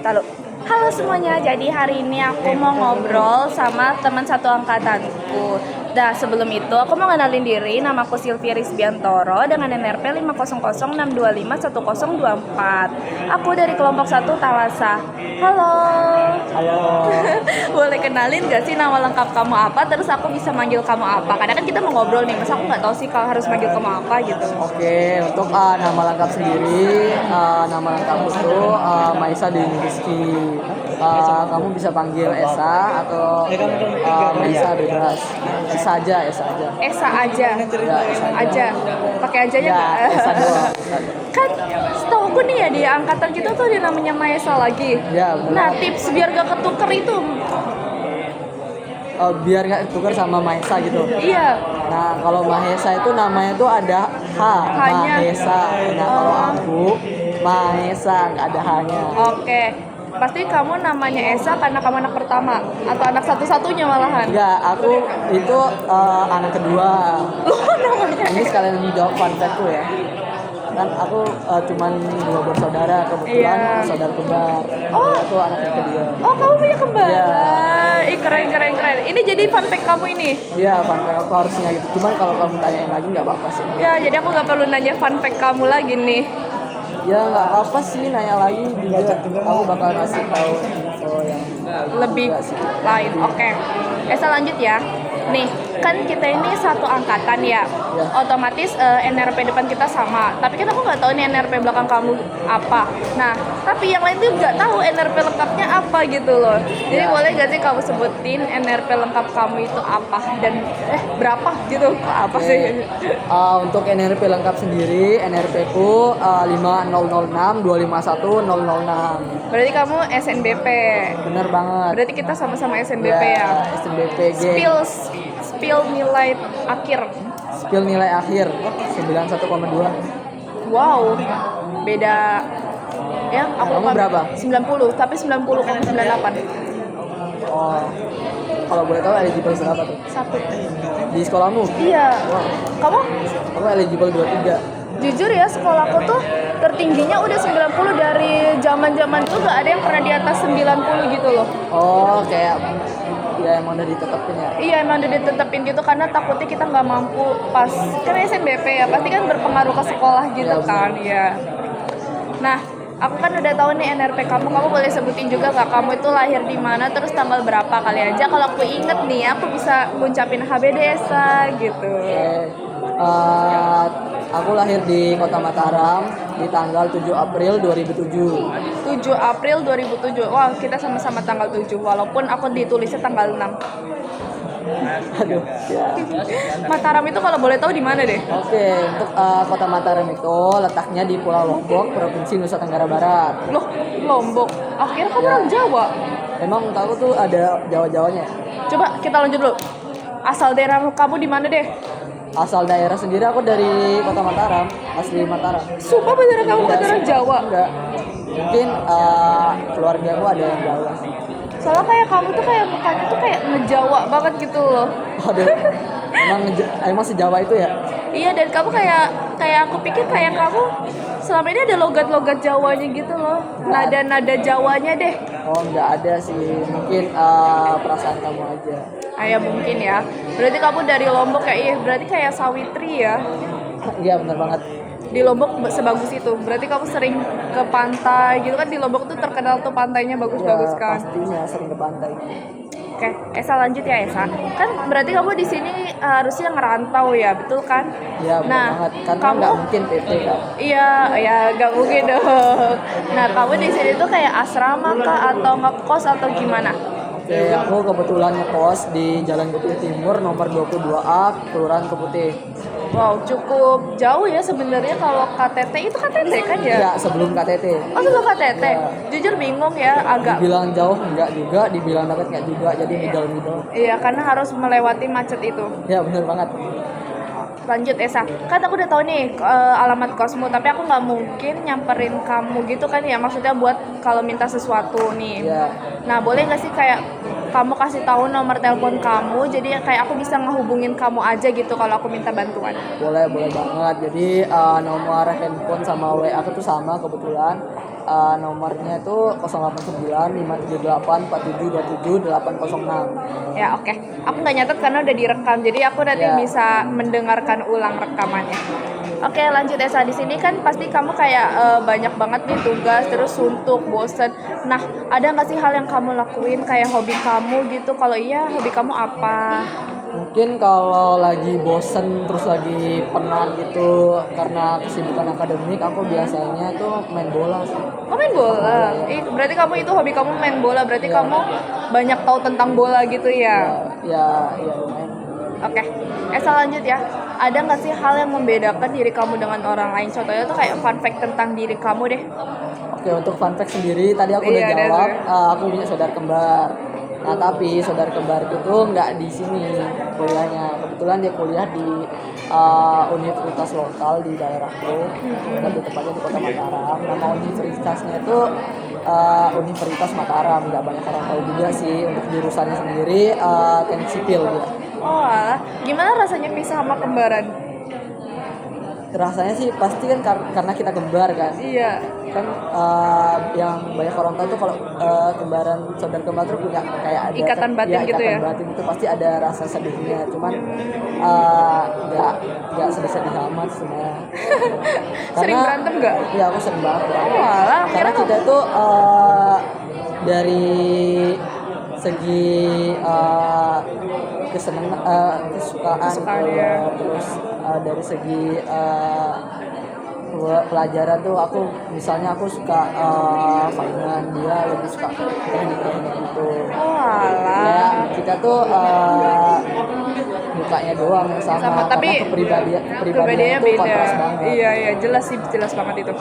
Tahu. Halo semuanya, jadi hari ini aku mau ngobrol sama teman satu angkatanku. Nah, sebelum itu aku mau kenalin diri, namaku Sylvia Rizbiantoro dengan NRP 50062511024. Aku dari kelompok 1 Talasa. Halo. Halo. Boleh kenalin gak sih nama lengkap kamu apa, terus aku bisa manggil kamu apa? Kadang kan kita mau ngobrol nih, masa aku nggak tahu sih kalau harus manggil kamu apa gitu. Oke, untuk nama lengkap sendiri, nama lengkapku itu Maisa Dewi Rizky. Kamu bisa panggil Esa atau Maisa bebas. Esa aja. Esa aja. Ya, Esa aja. Pakai ajanya Ya, nggak? Esa doang. Kan setauku nih ya, di angkatan kita tuh ada namanya Maesa lagi. Ya, benar. Nah, tips biar gak ketuker itu. Biar nggak tukar sama Maisa gitu. Iya. Nah, kalau Mahesa itu namanya tuh ada H-nya. Mahesa. Nah, kalau aku Mahesa nggak ada H-nya. Oke. Pasti kamu namanya Esa karena kamu anak pertama atau anak satu-satunya malahan. Enggak, aku itu anak kedua. Loh, namanya Ini sekalian menjawab fun fact-ku ya. Kan aku cuman 2 bersaudara, kebetulan Iya. saudara kembar. Oh. Aku anak yang kedua. Oh, kamu punya kembar. Iya. Ih, keren. Ini jadi fun fact kamu ini. Iya, fun fact aku harusnya gitu. Cuman kalau kamu tanyain lagi nggak apa-apa sih. Ya, jadi aku gak perlu nanya fun fact kamu lagi nih. Ya nggak apa sih, nanya lagi juga. Aku bakal kasih tahu info yang Lebih juga sih. lain. Oke. Esa lanjut ya. Nih, kan kita ini satu angkatan ya. Ya. Otomatis NRP depan kita sama. Tapi kan aku nggak tahu nih NRP belakang kamu apa. Nah, tapi yang lain tuh nggak tahu NRP lengkapnya apa gitu loh. Jadi Ya. boleh nggak sih kamu sebutin NRP lengkap kamu itu apa dan berapa gitu? Apa Oke. sih? Untuk NRP lengkap sendiri, NRP ku 5006251006. Berarti kamu SNBP. Bener banget. Berarti kita sama-sama SNBP ya. SNBP geng. Spill nilai akhir. Spill nilai akhir 91,2. Wow, beda ya. Aku Kamu berapa? 90, tapi 90,98. Oh, kalau boleh tahu eligible berapa tuh? 1. Di sekolahmu? Iya. Wow, Kamu aku eligible 23. jujur ya, sekolahku tuh tertingginya udah 90 dari zaman-zaman dulu, gak ada yang pernah di atas 90 gitu loh. Oh, kayak ya emang udah ditetapin ya. Iya, emang udah ditetepin gitu karena takutnya kita nggak mampu pas kan SNBP ya, pasti kan berpengaruh ke sekolah gitu Ya, kan ya. Nah, aku kan udah tahu nih NRP kamu boleh sebutin juga nggak kamu itu lahir di mana, terus tanggal berapa kali aja. Kalau aku inget nih, aku bisa ngucapin HBD Esa gitu. Oke. Aku lahir di Kota Mataram di tanggal 7 April 2007. 7 April 2007. Wah, kita sama-sama tanggal 7 walaupun aku ditulisnya tanggal 6. Aduh, ya. Mataram itu kalau boleh tahu di mana deh? Oke, untuk Kota Mataram itu letaknya di Pulau Lombok, Provinsi Nusa Tenggara Barat. Loh, Lombok. Akhirnya kamu Ya. orang Jawa. Emang tahu tuh ada Jawa-Jawanya. Coba kita lanjut dulu. Asal daerah kamu di mana deh? Asal daerah sendiri aku dari Kota Mataram, asli Mataram. Sumpah beneran kamu bukan orang Jawa. Enggak. Mungkin keluarga aku ada yang Jawa sih. Soalnya kayak kamu tuh kayak mukanya tuh kayak ngejawa banget gitu loh. Waduh. Emang sejawa itu ya? Iya, dan kamu kayak aku pikir kayak kamu selama ini ada logat-logat Jawanya gitu loh. Nada-nada Jawanya deh. Oh, enggak ada sih. Mungkin perasaan kamu aja. Ya mungkin ya. Berarti kamu dari Lombok berarti kayak Sawitri ya. Iya, benar banget. Di Lombok sebagus itu. Berarti kamu sering ke pantai gitu kan, di Lombok tuh terkenal tuh pantainya bagus-bagus Ya, kan. pastinya sering ke pantai. Oke, Esa lanjut ya Esa. Kan berarti kamu di sini harusnya ngerantau ya, betul kan? Iya, benar Nah, banget. Karena kamu nggak mungkin PT kan. iya, ya nggak mungkin dong. Nah, kamu di sini tuh kayak asrama kah atau ngekos atau gimana? Oke, aku kebetulan ngekos di Jalan Keputih Timur nomor 22A, Kelurahan Keputih. Wow, cukup jauh ya sebenarnya kalau KTT itu KTT kan ya? Ya, sebelum KTT. Oh, sebelum KTT. Ya. Jujur bingung ya, agak. Dibilang jauh enggak juga, dibilang dekat enggak juga, jadi middle-middle. Iya, karena harus melewati macet itu. Ya, benar banget. Lanjut Esa, kan aku udah tahu nih alamat kosmu, tapi aku nggak mungkin nyamperin kamu gitu kan ya, maksudnya buat kalau minta sesuatu nih. Ya. Nah, boleh nggak sih kayak kamu kasih tahu nomor telepon kamu, jadi kayak aku bisa ngehubungin kamu aja gitu kalau aku minta bantuan. Boleh banget. Jadi nomor handphone sama WA aku tuh sama kebetulan. nomornya itu 0895784727 Ya oke, aku nggak nyatet karena udah direkam, jadi aku nanti Ya. bisa mendengarkan ulang rekamannya. Oke lanjut Esa, di sini kan pasti kamu kayak banyak banget nih tugas, terus suntuk, bosen. Nah ada nggak sih hal yang kamu lakuin kayak hobi kamu gitu? Kalau iya hobi kamu apa? Mungkin kalau lagi bosen terus lagi penat gitu karena kesibukan akademik, aku biasanya tuh main bola sih. Oh main bola? Berarti kamu itu hobi kamu main bola, berarti Iya. kamu banyak tahu tentang bola gitu ya? Ya lumayan. Oke, Esa lanjut ya. Ada nggak sih hal yang membedakan diri kamu dengan orang lain? Contohnya tuh kayak fun fact tentang diri kamu deh. Oke, untuk fun fact sendiri tadi aku udah Iya, ada jawab, tuh. aku punya saudara kembar. Nah, tapi saudara kembarku tuh nggak di sini kuliahnya. Kebetulan dia kuliah di universitas lokal di daerahku, lebih tepatnya di Kota Mataram. Nama universitasnya itu Universitas Mataram. Nggak banyak orang tahu juga sih. Untuk jurusannya sendiri teknik sipil dia. Oh alah, gimana rasanya pisah sama kembaran? Rasanya sih pasti kan karena kita kembar kan. Iya. Kan yang banyak orang tahu tuh kalau kembaran saudara kembar tuh punya kayak ada Ikatan batin gitu ya? ikatan batin itu pasti ada rasa sedihnya, cuman nggak sedih-sedih amat sebenarnya. Sering berantem nggak? Iya, aku sering banget berantem. Oh alah, Karena kira kita tuh dari segi kesukaan ya. terus dari segi pelajaran tuh aku misalnya aku suka finance, dia lebih suka teknik-teknik gitu. Oh alah. Ya kita tuh mukanya doang yang sama, Tapi karena kepribadiannya kepribadiannya tuh beda. kontras banget. Iya jelas sih, jelas banget itu.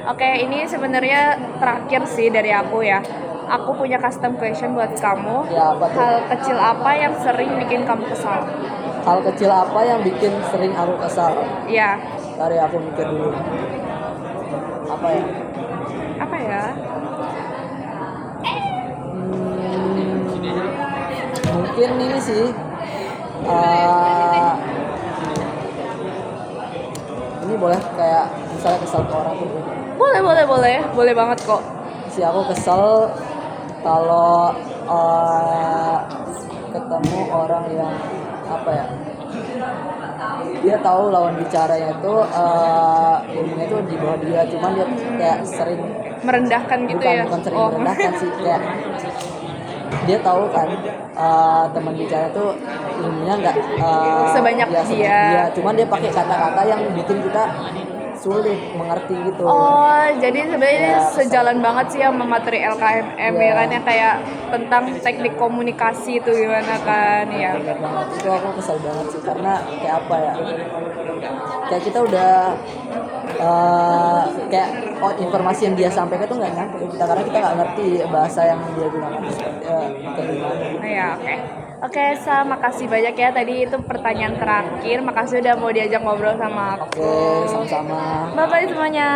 Oke, ini sebenarnya terakhir sih dari aku ya. Aku punya custom question buat kamu. Ya, apa tuh? Hal kecil apa yang sering bikin kamu kesal? Hal kecil apa yang bikin sering aku kesal? Iya. Tadi aku mikir dulu. Apa ya? Apa ya? Mungkin ini sih. Ini boleh kayak misalnya kesal ke orang tuh. Boleh banget kok. Si aku kesel kalau ketemu orang yang apa ya? Dia tahu lawan bicaranya itu ilmunya itu di bawah dia, cuman dia kayak sering Merendahkan gitu ya? bukan sering merendahkan sih, kayak dia tahu kan teman bicara tuh ilmunya nggak Sebanyak dia. cuman dia pakai kata-kata yang bikin kita sulit mengerti gitu. Oh, jadi sebenarnya ini Ya, sejalan banget sih sama materi LKMM ya kan, yang kayak tentang teknik komunikasi itu gimana kan ya. Bener banget, itu aku kesel banget sih karena kayak apa ya, kayak kita udah kayak informasi yang dia sampaikan tuh nggak nyampe ke kita karena kita nggak ngerti bahasa yang dia gunakan itu seperti kayak gimana. Ya, Oke, Sa, makasih banyak ya. Tadi itu pertanyaan terakhir. Makasih udah mau diajak ngobrol sama aku. Oke, sama-sama. Bye-bye semuanya.